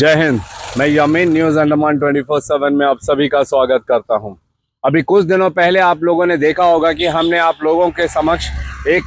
जय हिंद। मैं यमीन न्यूज़ अंडमान 24/7 में आप सभी का स्वागत करता हूं। अभी कुछ दिनों पहले आप लोगों ने देखा होगा कि हमने आप लोगों के समक्ष एक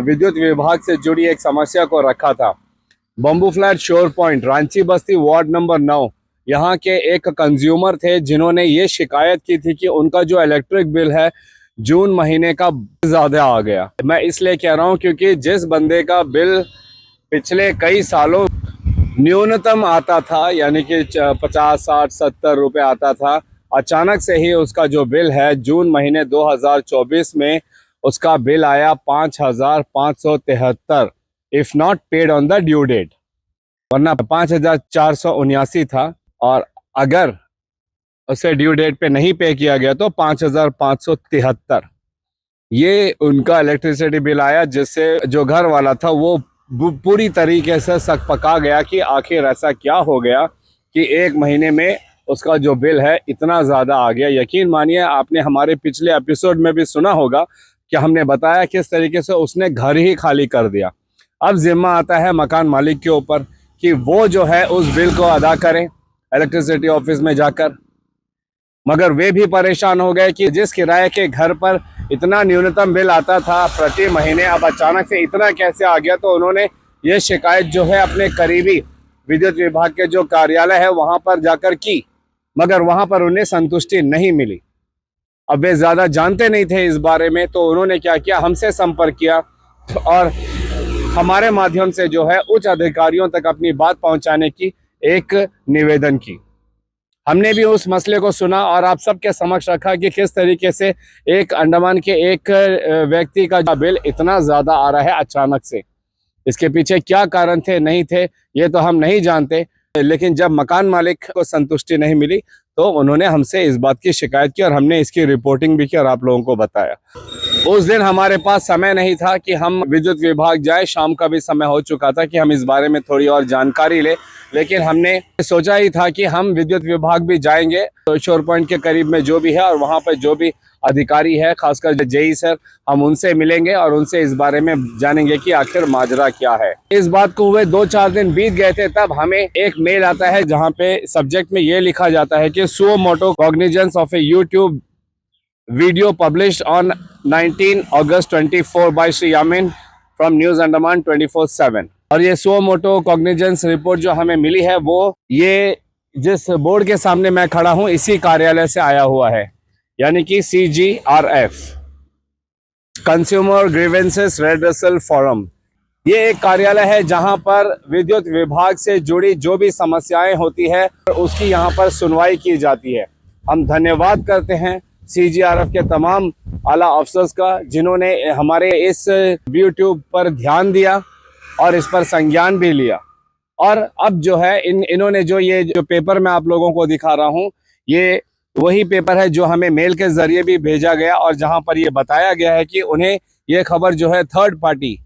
विद्युत विभाग से जुड़ी एक समस्या को रखा था। बम्बू फ्लैट शोर पॉइंट रांची बस्ती वार्ड नंबर 9 यहाँ के एक कंज्यूमर थे जिन्होंने ये शिकायत की थी कि उनका जो इलेक्ट्रिक बिल है जून महीने का ज़्यादा आ गया। मैं इसलिए कह रहा हूँ क्योंकि जिस बंदे का बिल पिछले कई सालों न्यूनतम आता था, यानी कि 50, 60, 70 रुपये आता था, अचानक से ही उसका जो बिल है जून महीने 2024 में उसका बिल आया 5,573 if not paid on the due date, वरना 5,479 था। और अगर उसे ड्यू डेट पे नहीं पे किया गया तो 5,573 ये उनका इलेक्ट्रिसिटी बिल आया, जिससे जो घर वाला था वो पूरी तरीके से सकपका गया कि आखिर ऐसा क्या हो गया कि एक महीने में उसका जो बिल है इतना ज़्यादा आ गया। यकीन मानिए, आपने हमारे पिछले एपिसोड में भी सुना होगा कि हमने बताया किस तरीके से उसने घर ही खाली कर दिया। अब जिम्मा आता है मकान मालिक के ऊपर कि वो जो है उस बिल को अदा करें इलेक्ट्रिसिटी ऑफिस में जाकर, मगर वे भी परेशान हो गए कि जिस किराए के घर पर इतना न्यूनतम बिल आता था प्रति महीने, अब अचानक से इतना कैसे आ गया। तो उन्होंने ये शिकायत जो है अपने करीबी विद्युत विभाग के जो कार्यालय है वहाँ पर जाकर की, मगर वहाँ पर उन्हें संतुष्टि नहीं मिली। अब वे ज़्यादा जानते नहीं थे इस बारे में, तो उन्होंने क्या किया, हमसे संपर्क किया और हमारे माध्यम से जो है उच्च अधिकारियों तक अपनी बात पहुँचाने की एक निवेदन की। हमने भी उस मसले को सुना और आप सबके समक्ष रखा कि किस तरीके से एक अंडमान के एक व्यक्ति का बिल इतना ज़्यादा आ रहा है अचानक से। इसके पीछे क्या कारण थे नहीं थे ये तो हम नहीं जानते, लेकिन जब मकान मालिक को संतुष्टि नहीं मिली तो उन्होंने हमसे इस बात की शिकायत की और हमने इसकी रिपोर्टिंग भी की और आप लोगों को बताया। उस दिन हमारे पास समय नहीं था कि हम विद्युत विभाग जाए, शाम का भी समय हो चुका था कि हम इस बारे में थोड़ी और जानकारी लें, लेकिन हमने सोचा ही था कि हम विद्युत विभाग भी जाएंगे तो शोर पॉइंट के करीब में जो भी है और वहाँ पर जो भी अधिकारी है, खासकर जेई सर, हम उनसे मिलेंगे और उनसे इस बारे में जानेंगे कि आखिर माजरा क्या है। इस बात को हुए 2-4 दिन बीत गए थे, तब हमें एक मेल आता है जहाँ पे सब्जेक्ट में ये लिखा जाता है कि suo motu cognizance of a YouTube video published on 19 August 24 by Shri Yamin from news Andaman 24/7। और ये सुओ मोटो कॉग्निजेंस रिपोर्ट जो हमें मिली है वो ये जिस बोर्ड के सामने मैं खड़ा हूँ इसी कार्यालय से आया हुआ है, यानी कि CGRF, consumer grievances redressal forum. ये एक कार्यालय है जहां पर विद्युत विभाग से जुड़ी जो भी समस्याएं होती है उसकी यहां पर सुनवाई की जाती है। हम धन्यवाद करते हैं CGRF के तमाम आला अफसर्स का जिन्होंने हमारे इस यूट्यूब पर ध्यान दिया और इस पर संज्ञान भी लिया। और अब जो है इन्होंने ये जो पेपर मैं आप लोगों को दिखा रहा हूँ, ये वही पेपर है जो हमें मेल के जरिए भी भेजा गया और जहां पर ये बताया गया है कि उन्हें ये खबर जो है थर्ड पार्टी,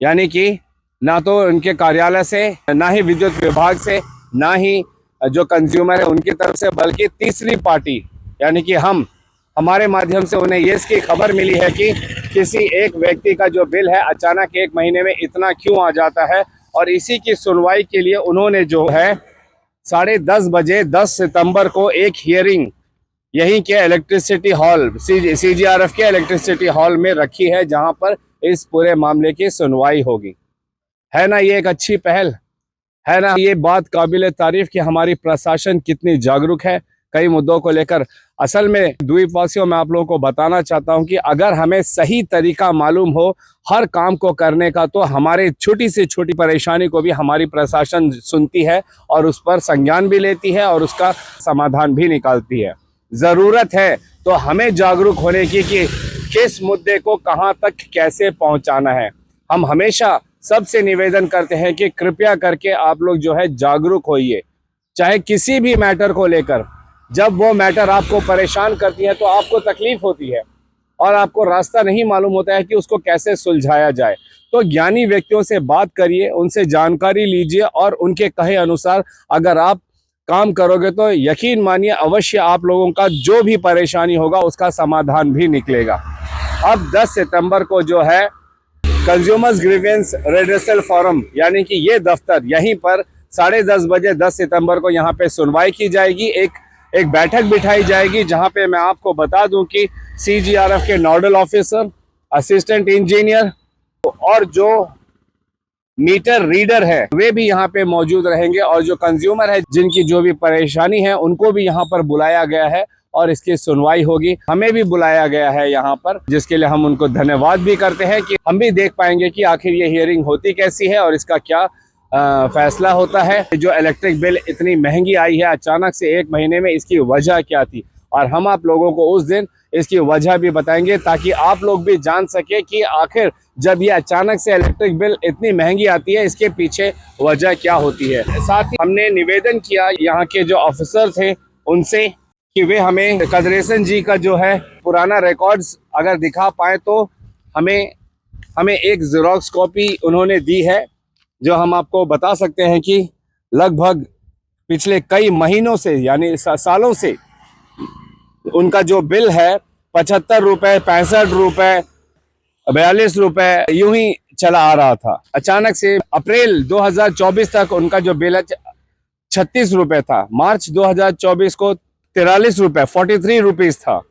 यानी कि ना तो उनके कार्यालय से, ना ही विद्युत विभाग से, ना ही जो कंज्यूमर है उनकी तरफ से, बल्कि तीसरी पार्टी यानी कि हमारे माध्यम से उन्हें ये इसकी खबर मिली है कि किसी एक व्यक्ति का जो बिल है अचानक एक महीने में इतना क्यों आ जाता है। और इसी की सुनवाई के लिए उन्होंने जो है 10:30 बजे 10 सितंबर को एक हियरिंग यहीं के इलेक्ट्रिसिटी हॉल CGRF के इलेक्ट्रिसिटी हॉल में रखी है, जहां पर इस पूरे मामले की सुनवाई होगी। है ना ये एक अच्छी पहल, है ना ये बात काबिले तारीफ कि हमारी प्रशासन कितनी जागरूक है कई मुद्दों को लेकर। असल में द्वीपवासियों, मैं आप लोगों को बताना चाहता हूं कि अगर हमें सही तरीका मालूम हो हर काम को करने का, तो हमारे छोटी से छोटी परेशानी को भी हमारी प्रशासन सुनती है और उस पर संज्ञान भी लेती है और उसका समाधान भी निकालती है। ज़रूरत है तो हमें जागरूक होने की कि किस मुद्दे को कहां तक कैसे पहुंचाना है। हम हमेशा सबसे निवेदन करते हैं कि कृपया करके आप लोग जो है जागरूक होइए, चाहे किसी भी मैटर को लेकर। जब वो मैटर आपको परेशान करती है तो आपको तकलीफ होती है और आपको रास्ता नहीं मालूम होता है कि उसको कैसे सुलझाया जाए, तो ज्ञानी व्यक्तियों से बात करिए, उनसे जानकारी लीजिए और उनके कहे अनुसार अगर आप काम करोगे तो यकीन मानिए अवश्य आप लोगों का जो भी परेशानी होगा उसका समाधान भी निकलेगा। अब 10 सितंबर को जो है कंज्यूमर्स ग्रीवेंस रेड्रेसल फोरम यानी कि ये दफ्तर यहीं पर 10:30 बजे 10 सितंबर को यहाँ पे सुनवाई की जाएगी। एक बैठक बिठाई जाएगी जहाँ पे मैं आपको बता दूं कि CGRF के नोडल ऑफिसर, असिस्टेंट इंजीनियर और जो मीटर रीडर है वे भी यहाँ पे मौजूद रहेंगे, और जो कंज्यूमर है जिनकी जो भी परेशानी है उनको भी यहाँ पर बुलाया गया है और इसकी सुनवाई होगी। हमें भी बुलाया गया है यहाँ पर, जिसके लिए हम उनको धन्यवाद भी करते हैं कि हम भी देख पाएंगे कि आखिर ये हियरिंग होती कैसी है और इसका क्या फैसला होता है। जो इलेक्ट्रिक बिल इतनी महंगी आई है अचानक से 1 महीने में, इसकी वजह क्या थी, और हम आप लोगों को उस दिन इसकी वजह भी बताएंगे ताकि आप लोग भी जान सके कि आखिर जब ये अचानक से इलेक्ट्रिक बिल इतनी महंगी आती है इसके पीछे वजह क्या होती है। साथ ही हमने निवेदन किया यहाँ के जो ऑफिसर थे उनसे कि वे हमें कदरेसन जी का जो है पुराना रिकॉर्ड्स अगर दिखा पाए तो हमें एक ज़ेरॉक्स कॉपी उन्होंने दी है, जो हम आपको बता सकते हैं कि लगभग पिछले कई महीनों से यानी सालों से उनका जो बिल है 75 रुपए, 65 रुपए, 42 रुपए यूं ही चला आ रहा था। अचानक से अप्रैल 2024 तक उनका जो बिल है 36 रुपए था। मार्च 2024 को 43 रुपए 43 रुपीस था,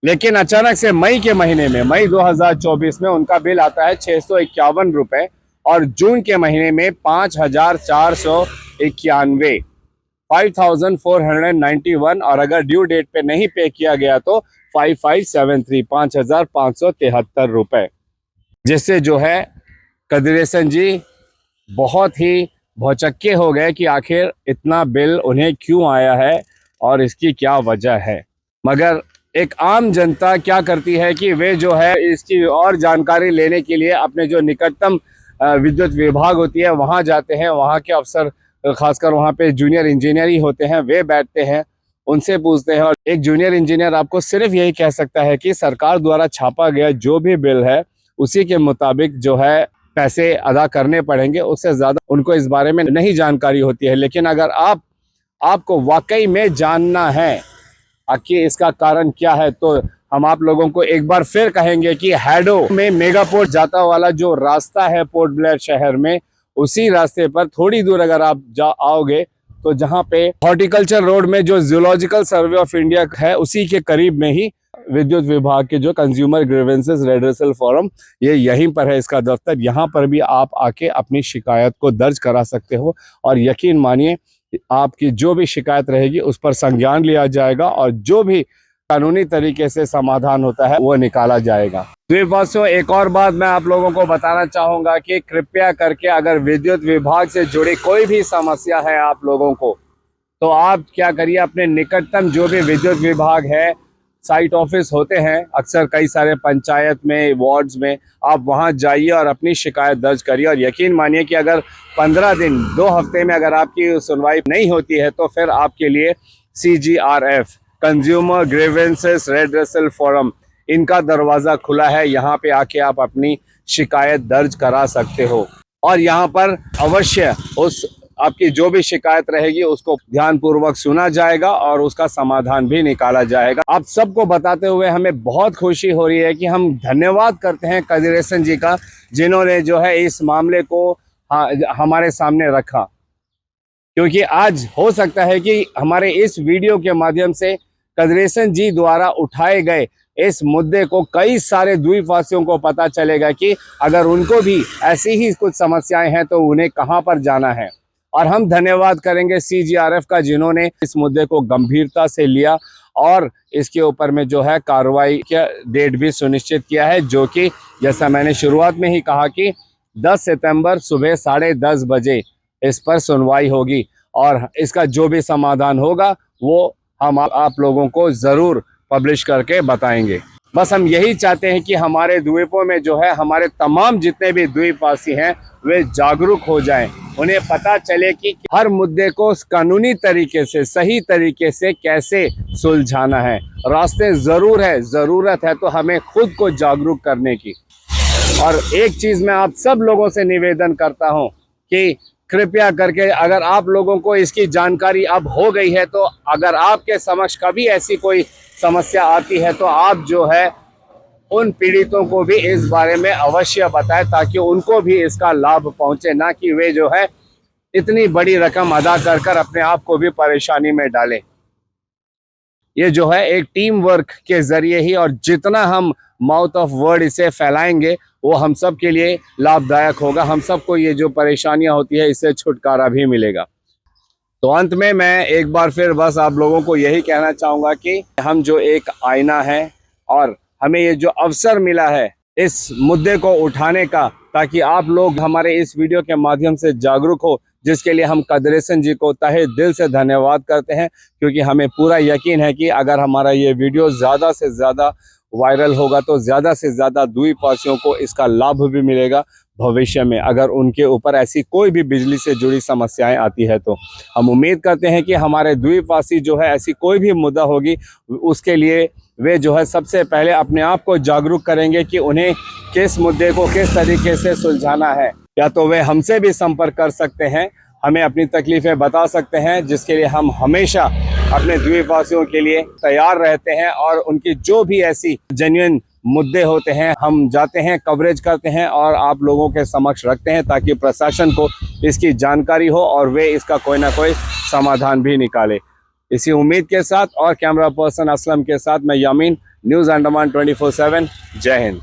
लेकिन अचानक से मई के महीने में, मई 2024 में उनका बिल आता है 651 रुपए, और जून के महीने में 5491 5491, और अगर ड्यू डेट पे नहीं पे किया गया तो 5573 5573 रुपए, जिससे जो है कदरेसन जी बहुत ही भौचक्के हो गए कि आखिर इतना बिल उन्हें क्यों आया है और इसकी क्या वजह है। मगर एक आम जनता क्या करती है कि वे जो है इसकी और जानकारी लेने के लिए अपने जो निकटतम विद्युत विभाग होती है वहाँ जाते हैं। वहाँ के अफसर, खासकर वहाँ पे जूनियर इंजीनियर ही होते हैं, वे बैठते हैं, उनसे पूछते हैं, और एक जूनियर इंजीनियर आपको सिर्फ यही कह सकता है कि सरकार द्वारा छापा गया जो भी बिल है उसी के मुताबिक जो है पैसे अदा करने पड़ेंगे, उससे ज़्यादा उनको इस बारे में नहीं जानकारी होती है। लेकिन अगर आपको वाकई में जानना है कि इसका कारण क्या है, तो हम आप लोगों को एक बार फिर कहेंगे कि हैडो में मेगापोर्ट जाता वाला जो रास्ता है पोर्ट ब्लेयर शहर में, उसी रास्ते पर थोड़ी दूर अगर आप आओगे तो जहाँ पे हॉर्टिकल्चर रोड में जो जूलॉजिकल सर्वे ऑफ इंडिया है उसी के करीब में ही विद्युत विभाग के जो कंज्यूमर ग्रीवेंसेस रेड्रेसल फोरम, ये यहीं पर है इसका दफ्तर। यहाँ पर भी आप आके अपनी शिकायत को दर्ज करा सकते हो, और यकीन मानिए आपकी जो भी शिकायत रहेगी उस पर संज्ञान लिया जाएगा और जो भी कानूनी तरीके से समाधान होता है वो निकाला जाएगा। द्वीपवासियों, एक और बात मैं आप लोगों को बताना चाहूँगा कि कृपया करके अगर विद्युत विभाग से जुड़ी कोई भी समस्या है आप लोगों को, तो आप क्या करिए, अपने निकटतम जो भी विद्युत विभाग है, साइट ऑफिस होते हैं अक्सर कई सारे पंचायत में, वार्ड्स में, आप वहां जाइए और अपनी शिकायत दर्ज करिए। और यकीन मानिए कि अगर 15 दिन 2 हफ्ते में अगर आपकी सुनवाई नहीं होती है तो फिर आपके लिए CGRF consumer grievances redressal forum, इनका दरवाज़ा खुला है। यहाँ पे आके आप अपनी शिकायत दर्ज करा सकते हो, और यहाँ पर अवश्य उस आपकी जो भी शिकायत रहेगी उसको ध्यानपूर्वक सुना जाएगा और उसका समाधान भी निकाला जाएगा। आप सबको बताते हुए हमें बहुत खुशी हो रही है कि हम धन्यवाद करते हैं कदरेसन जी का, जिन्होंने जो है इस मामले को हमारे सामने रखा, क्योंकि आज हो सकता है कि हमारे इस वीडियो के माध्यम से कदरेसन जी द्वारा उठाए गए इस मुद्दे को कई सारे द्वीपवासियों को पता चलेगा कि अगर उनको भी ऐसी ही कुछ समस्याएं हैं तो उन्हें कहां पर जाना है। और हम धन्यवाद करेंगे CGRF का, जिन्होंने इस मुद्दे को गंभीरता से लिया और इसके ऊपर में जो है कार्रवाई का डेट भी सुनिश्चित किया है, जो कि जैसा मैंने शुरुआत में ही कहा कि 10 सितंबर सुबह 10:30 बजे इस पर सुनवाई होगी, और इसका जो भी समाधान होगा वो हम आप लोगों को ज़रूर पब्लिश करके बताएंगे। बस हम यही चाहते हैं कि हमारे द्वीपों में जो है हमारे तमाम जितने भी द्वीपवासी हैं वे जागरूक हो जाएं, उन्हें पता चले कि हर मुद्दे को कानूनी तरीके से, सही तरीके से कैसे सुलझाना है। रास्ते ज़रूर है, ज़रूरत है तो हमें खुद को जागरूक करने की। और एक चीज़ मैं आप सब लोगों से निवेदन करता हूं कि कृपया करके अगर आप लोगों को इसकी जानकारी अब हो गई है, तो अगर आपके समक्ष कभी ऐसी कोई समस्या आती है तो आप जो है उन पीड़ितों को भी इस बारे में अवश्य बताएं, ताकि उनको भी इसका लाभ पहुंचे, ना कि वे जो है इतनी बड़ी रकम अदा कर कर अपने आप को भी परेशानी में डालें। ये जो है एक टीम वर्क के जरिए ही, और जितना हम माउथ ऑफ वर्ड इसे फैलाएंगे वो हम सब के लिए लाभदायक होगा। हम सबको ये जो परेशानियां होती है इससे छुटकारा भी मिलेगा। तो अंत में मैं एक बार फिर बस आप लोगों को यही कहना चाहूँगा कि हम जो एक आईना है और हमें ये जो अवसर मिला है इस मुद्दे को उठाने का, ताकि आप लोग हमारे इस वीडियो के माध्यम से जागरूक हो, जिसके लिए हम कदरेसन जी को तहे दिल से धन्यवाद करते हैं। क्योंकि हमें पूरा यकीन है कि अगर हमारा ये वीडियो ज़्यादा से ज़्यादा वायरल होगा तो ज़्यादा से ज़्यादा द्वीपवासियों को इसका लाभ भी मिलेगा। भविष्य में अगर उनके ऊपर ऐसी कोई भी बिजली से जुड़ी समस्याएं आती है तो हम उम्मीद करते हैं कि हमारे द्वीपवासी जो है ऐसी कोई भी मुद्दा होगी उसके लिए वे जो है सबसे पहले अपने आप को जागरूक करेंगे कि उन्हें किस मुद्दे को किस तरीके से सुलझाना है। या तो वे हमसे भी संपर्क कर सकते हैं, हमें अपनी तकलीफ़ें बता सकते हैं, जिसके लिए हम हमेशा अपने द्वीपवासियों के लिए तैयार रहते हैं। और उनकी जो भी ऐसी जेन्युइन मुद्दे होते हैं हम जाते हैं, कवरेज करते हैं और आप लोगों के समक्ष रखते हैं, ताकि प्रशासन को इसकी जानकारी हो और वे इसका कोई ना कोई समाधान भी निकाले। इसी उम्मीद के साथ और कैमरा पर्सन असलम के साथ मैं यामीन, न्यूज़ अंडमान 24/7। जय हिंद।